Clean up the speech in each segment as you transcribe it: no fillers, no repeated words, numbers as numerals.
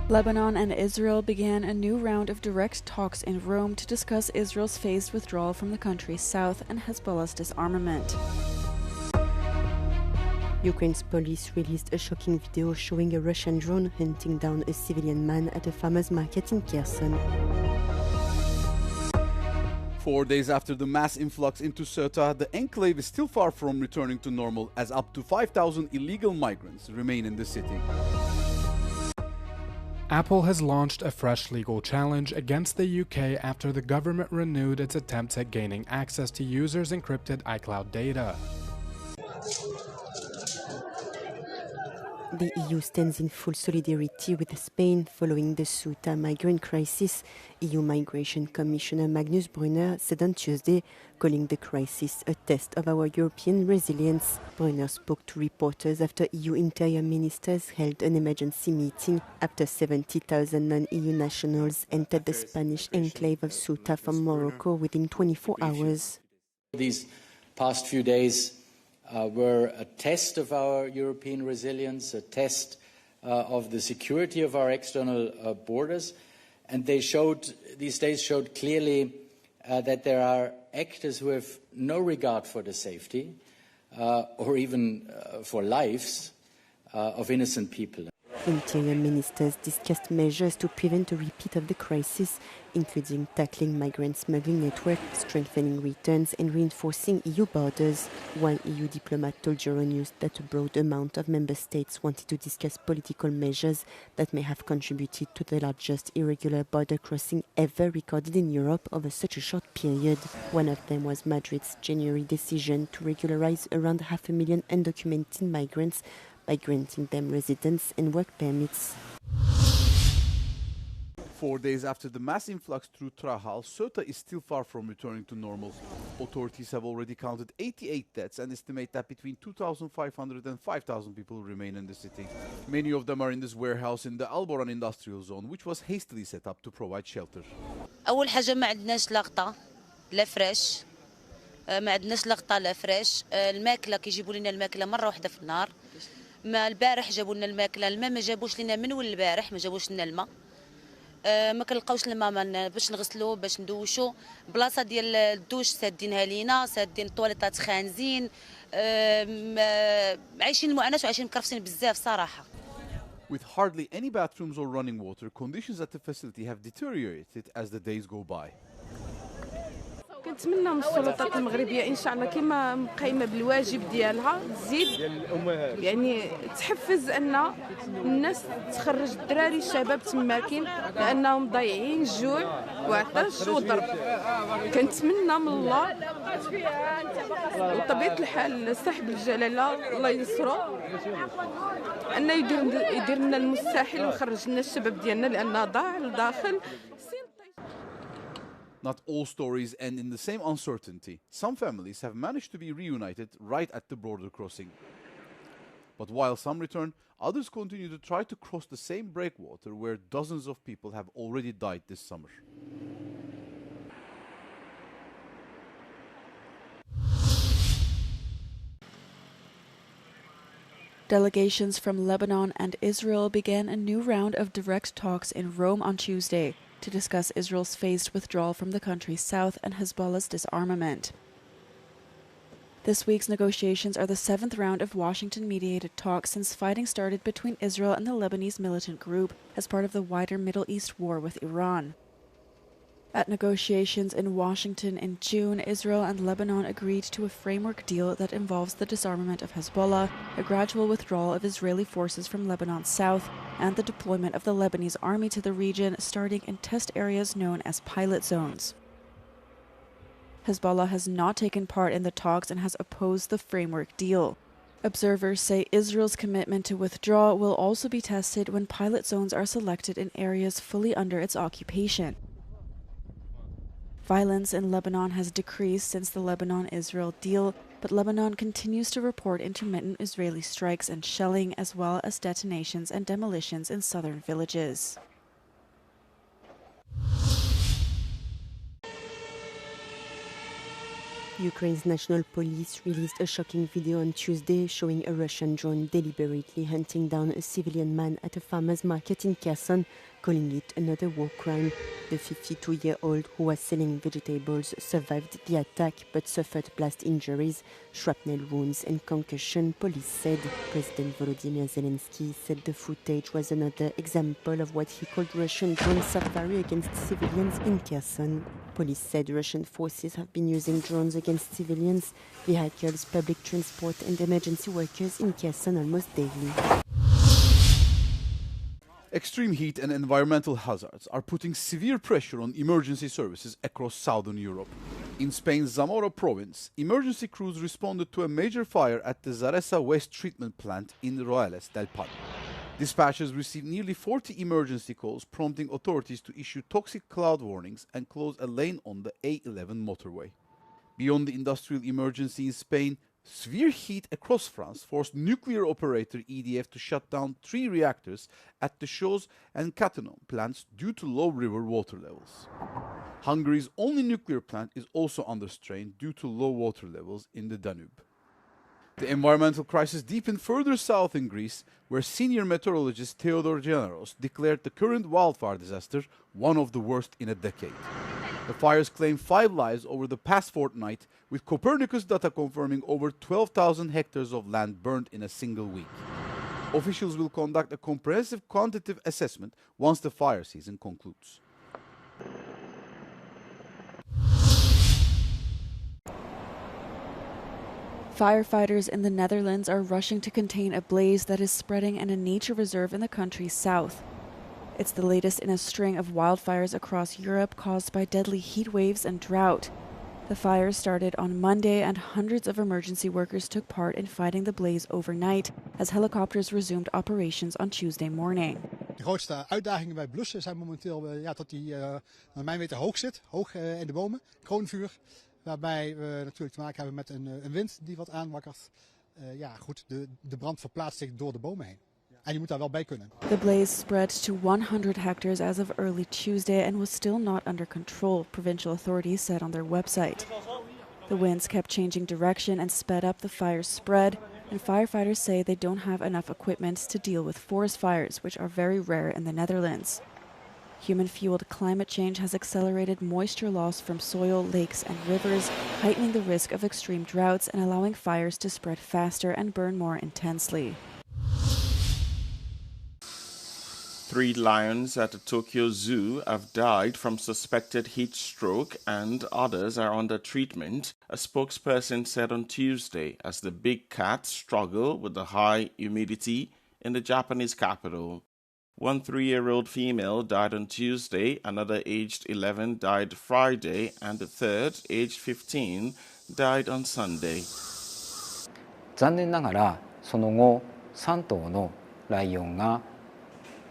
Lebanon and Israel began a new round of direct talks in Rome to discuss Israel's phased withdrawal from the country's south and Hezbollah's disarmament. Ukraine's police released a shocking video showing a Russian drone hunting down a civilian man at a farmer's market in Kherson. 4 days after the mass influx into Ceuta, the enclave is still far from returning to normal as up to 5,000 illegal migrants remain in the city. Apple has launched a fresh legal challenge against the UK after the government renewed its attempts at gaining access to users' encrypted iCloud data. The EU stands in full solidarity with Spain following the Ceuta migrant crisis. EU Migration Commissioner Magnus Brunner said on Tuesday, calling the crisis a test of our European resilience. Brunner spoke to reporters after EU interior ministers held an emergency meeting after 70,000 non-EU nationals entered the Spanish enclave of Ceuta from Morocco within 24 hours. These past few days were a test of our European resilience, a test of the security of our external borders, and these days showed clearly that there are actors who have no regard for the safety or even for lives of innocent people. Interior ministers discussed measures to prevent a repeat of the crisis, including tackling migrant smuggling networks, strengthening returns and reinforcing EU borders. One EU diplomat told Euronews that a broad amount of member states wanted to discuss political measures that may have contributed to the largest irregular border crossing ever recorded in Europe over such a short period. One of them was Madrid's January decision to regularize around 500,000 undocumented migrants by granting them residence and work permits. 4 days after the mass influx through Trajal, Ceuta is still far from returning to normal. Authorities have already counted 88 deaths and estimate that between 2,500 and 5,000 people remain in the city. Many of them are in this warehouse in the Alboran industrial zone, which was hastily set up to provide shelter. أول حاجة ما عندناش لقطة لا فريش ما عندناش لقطة لا فريش الماكلة كيجيبوا لنا الماكلة مرة واحدة في النهار ما البارح جابوا لنا الماكلة الماء ما جابوش لنا من البارح ما جابوش لنا الماء ما كنلقاوش الماء باش نغسلوا باش ندوشوا بلاصه ديال الدوش سادينها لينا سادين الطواليطات خانزين عايشين المعاناه وعايشين مكرفسين بزاف صراحه. With hardly any bathrooms or running water, conditions at the facility have deteriorated as the days go by. كنتمنى من السلطات المغربيه ان شاء الله كما قايمه بالواجب ديالها تزيد يعني تحفز ان الناس تخرج الدراري الشباب تماكين لانهم ضايعين الجوع وعطش وضرب. كنتمنى من الله وطبيعه الحال صاحب الجلاله الله ينصرو ان يدير لنا المستحيل ويخرج لنا الشباب ديالنا لان ضاع لداخل. Not all stories end in the same uncertainty. Some families have managed to be reunited right at the border crossing. But while some return, others continue to try to cross the same breakwater where dozens of people have already died this summer. Delegations from Lebanon and Israel began a new round of direct talks in Rome on Tuesday to discuss Israel's phased withdrawal from the country's south and Hezbollah's disarmament. This week's negotiations are the seventh round of Washington-mediated talks since fighting started between Israel and the Lebanese militant group as part of the wider Middle East war with Iran. At negotiations in Washington in June, Israel and Lebanon agreed to a framework deal that involves the disarmament of Hezbollah, a gradual withdrawal of Israeli forces from Lebanon's south, and the deployment of the Lebanese army to the region, starting in test areas known as pilot zones. Hezbollah has not taken part in the talks and has opposed the framework deal. Observers say Israel's commitment to withdraw will also be tested when pilot zones are selected in areas fully under its occupation. Violence in Lebanon has decreased since the Lebanon-Israel deal, but Lebanon continues to report intermittent Israeli strikes and shelling, as well as detonations and demolitions in southern villages. Ukraine's national police released a shocking video on Tuesday showing a Russian drone deliberately hunting down a civilian man at a farmer's market in Kherson, calling it another war crime. The 52-year-old who was selling vegetables survived the attack but suffered blast injuries, shrapnel wounds and concussion, police said. President Volodymyr Zelensky said the footage was another example of what he called Russian drone safari against civilians in Kherson. Police said Russian forces have been using drones against civilians, vehicles, public transport and emergency workers in Kherson almost daily. Extreme heat and environmental hazards are putting severe pressure on emergency services across southern Europe. In Spain's Zamora province, emergency crews responded to a major fire at the Zaresa waste treatment plant in Roales del Pado. Dispatchers received nearly 40 emergency calls, prompting authorities to issue toxic cloud warnings and close a lane on the A11 motorway. Beyond the industrial emergency in Spain, severe heat across France forced nuclear operator EDF to shut down 3 reactors at the Chaux and Cattenom plants due to low river water levels. Hungary's only nuclear plant is also under strain due to low water levels in the Danube. The environmental crisis deepened further south in Greece, where senior meteorologist Theodor Genaros declared the current wildfire disaster one of the worst in a decade. The fires claimed 5 lives over the past fortnight, with Copernicus data confirming over 12,000 hectares of land burned in a single week. Officials will conduct a comprehensive quantitative assessment once the fire season concludes. Firefighters in the Netherlands are rushing to contain a blaze that is spreading in a nature reserve in the country's south. It's the latest in a string of wildfires across Europe caused by deadly heat waves and drought. The fires started on Monday and hundreds of emergency workers took part in fighting the blaze overnight as helicopters resumed operations on Tuesday morning. De grootste uitdagingen bij blussen zijn momenteel dat die naar mijn weten hoog zit, hoog in de bomen, kroonvuur. Waarbij we natuurlijk te maken hebben met een wind die wat aanwakkert. De brand verplaatst zich door de bomen heen. En je moet daar wel bij kunnen. The blaze spread to 100 hectares as of early Tuesday and was still not under control, provincial authorities said on their website. The winds kept changing direction and sped up the fire's spread, and firefighters say they don't have enough equipment to deal with forest fires, which are very rare in the Netherlands. Human-fueled climate change has accelerated moisture loss from soil, lakes and rivers, heightening the risk of extreme droughts and allowing fires to spread faster and burn more intensely. 3 lions at the Tokyo Zoo have died from suspected heat stroke and others are under treatment, a spokesperson said on Tuesday, as the big cats struggle with the high humidity in the Japanese capital. One 3-year-old female died on Tuesday, another aged 11 died Friday, and the third, aged 15, died on Sunday. 残念ながらその後3頭のライオンが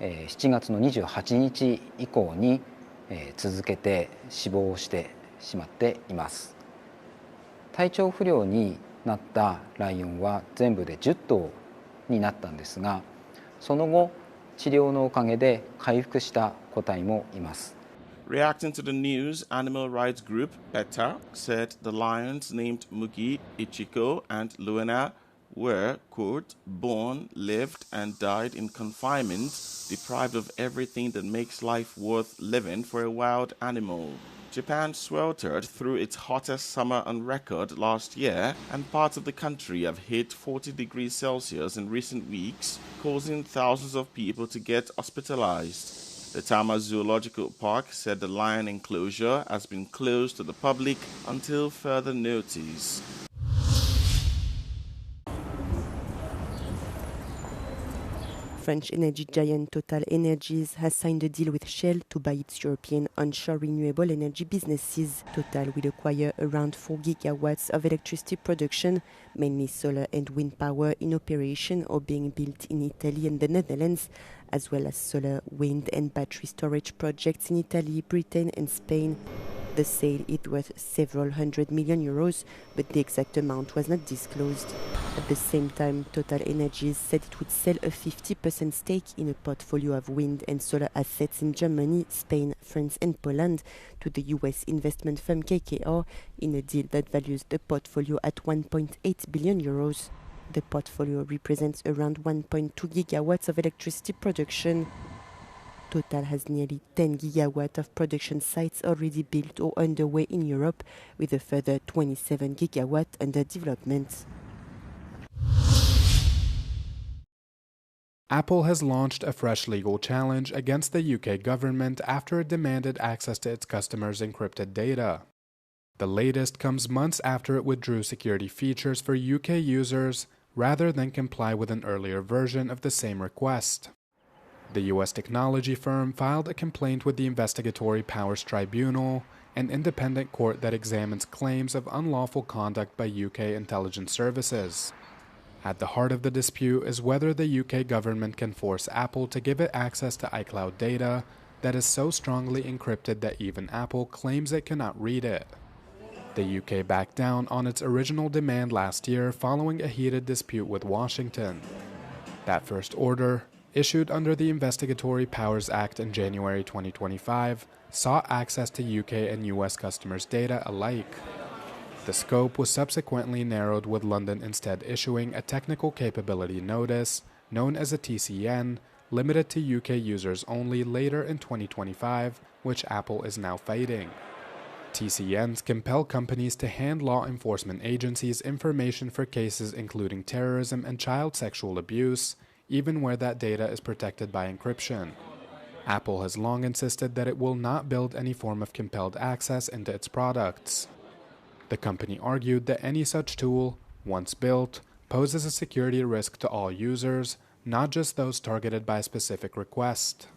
7月の28日以降に続けて死亡してしまっています。体調不良になったライオンは全部で10頭になったんですが、その後治療のおかげで回復した個体もいます。Reacting to the news, animal rights group PETA said the lions named Mugi, Ichiko, and Luena were, quote, born, lived, and died in confinement, deprived of everything that makes life worth living for a wild animal. Japan sweltered through its hottest summer on record last year, and parts of the country have hit 40 degrees Celsius in recent weeks, causing thousands of people to get hospitalized. The Tama Zoological Park said the lion enclosure has been closed to the public until further notice. French energy giant Total Energies has signed a deal with Shell to buy its European onshore renewable energy businesses. Total will acquire around 4 gigawatts of electricity production, mainly solar and wind power in operation or being built in Italy and the Netherlands, as well as solar, wind and battery storage projects in Italy, Britain and Spain. The sale is worth several hundred million euros, but the exact amount was not disclosed. At the same time, Total Energies said it would sell a 50% stake in a portfolio of wind and solar assets in Germany, Spain, France and Poland to the US investment firm KKR in a deal that values the portfolio at 1.8 billion euros. The portfolio represents around 1.2 gigawatts of electricity production. Total has nearly 10 gigawatts of production sites already built or underway in Europe, with a further 27 gigawatts under development. Apple has launched a fresh legal challenge against the UK government after it demanded access to its customers' encrypted data. The latest comes months after it withdrew security features for UK users rather than comply with an earlier version of the same request. The US technology firm filed a complaint with the Investigatory Powers Tribunal, an independent court that examines claims of unlawful conduct by UK intelligence services. At the heart of the dispute is whether the UK government can force Apple to give it access to iCloud data that is so strongly encrypted that even Apple claims it cannot read it. The UK backed down on its original demand last year following a heated dispute with Washington. That first order, issued under the Investigatory Powers Act in January 2025, sought access to UK and US customers' data alike. The scope was subsequently narrowed, with London instead issuing a technical capability notice, known as a TCN, limited to UK users only later in 2025, which Apple is now fighting. TCNs compel companies to hand law enforcement agencies information for cases including terrorism and child sexual abuse, even where that data is protected by encryption. Apple has long insisted that it will not build any form of compelled access into its products. The company argued that any such tool, once built, poses a security risk to all users, not just those targeted by a specific request.